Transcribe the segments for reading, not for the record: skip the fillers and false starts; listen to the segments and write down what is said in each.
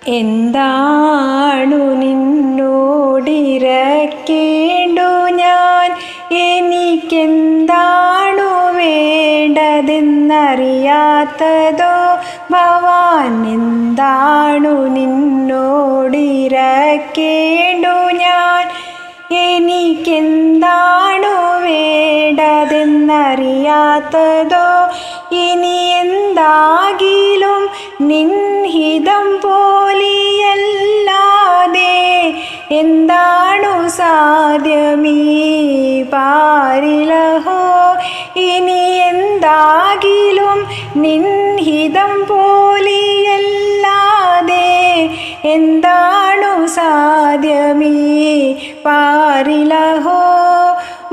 എന്താണു നിന്നോടിരക്കേണ്ടു ഞാൻ, എനിക്കെന്താണു വേണ്ടതെന്നറിയാത്തതോ ഭവാൻ. എന്താണു നിന്നോടിരക്കേണ്ടു ഞാൻ, എനിക്കെന്താണു വേണ്ടതെന്നറിയാത്തതോ. ഇനി എന്താകിലും നിൻഹിതം പോലെയല്ലാതെ എന്താണു സാധ്യമീ പാരിലഹോ. ഇനി എന്താകിലും നിൻഹിതം പോലെയല്ലാതെ എന്താണു സാധ്യമീ പാരിലഹോ.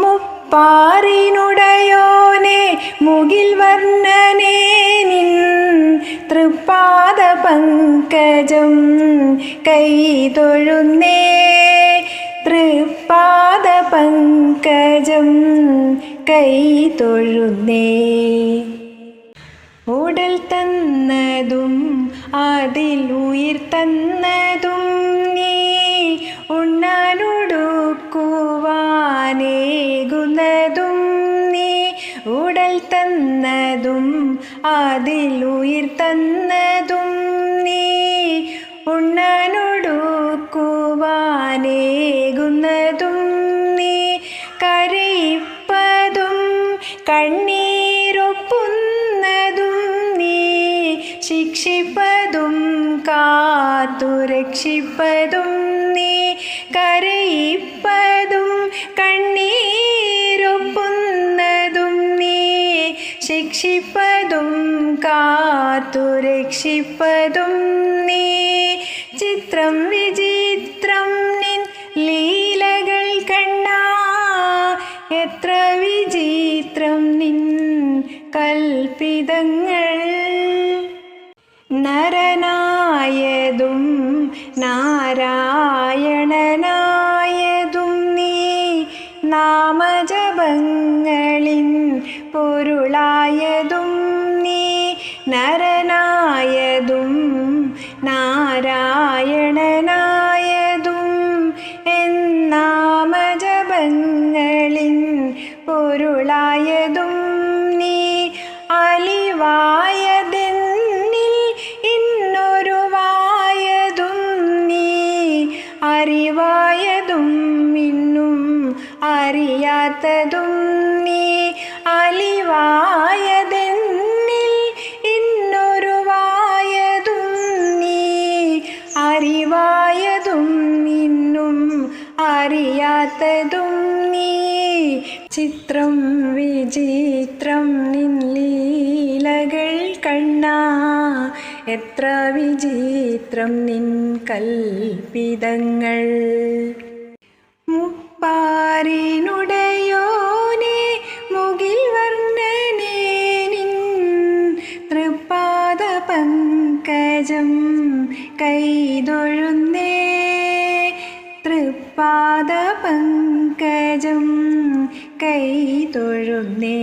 മുപ്പാറിനുടയോനെ മുകിൽ വർണ്ണനേ, നിൻ തൃപ്പാദ പങ്കജം കൈതൊഴുന്നേ. തൃപ്പാദ പങ്കജം കൈതൊഴുന്നേ. ഉടൽ തന്നതും അതിലുയിർ തന്നതും നീ, ഉണ്ണാനുടുക്കുവാനേകുന്നതും നീ. ഉടൽ തന്നതും അതിലുയിർ തന്നതും നീ, ഉണ്ണാനുടുക്കുവാനേകുന്നതും നീ. കരയിപ്പതും കണ്ണീരൊപ്പുന്നതും നീ, ശിക്ഷിപ്പതും കാത്തുരക്ഷിപ്പതും നീ. കരയിപ്പതും കണ്ണീരൊപ്പുന്നതും നീ, ശിക്ഷിപ്പതും കാത്തുരക്ഷിപ്പതും നീ. ചിത്രം വിചിത്രം നിൻ ലീലകൾ കണ്ണാ, എത്ര വിചിത്രം നിൻ കൽപ്പിതങ്ങൾ. നരനായതും നാരായണനായതും നീ, നാമജപങ്ങളിൻ പൊരുളായതും നീ. നരനായതും നാരായണനായതും എന്നാമജപങ്ങളിൻ പൊരുളായതും നീ. അലിവായതെന്നിൽ ഇന്നൊരുവായതും നീ, അറിവായതും ഇന്നും അറിയാത്തതും നീ. അലിവായതെന്നിൽ ഇന്നൊരുവായതും നീ, അറിവായതും ഇന്നും അറിയാത്തതും നീ. ചിത്രം വിചിത്രം നിൻ ലീലകൾ കണ്ണാ, എത്ര വിചിത്രം നിൻ കൽപ്പിതങ്ങൾ. മുപ്പാരിനുടയോനെ മുകിൽ വർണ്ണനേ, നിൻ തൃപ്പാദ പങ്കജം കൈതൊഴുന്നേ. തൃപ്പാദ പങ്കജം കൈതൊഴുന്നേ.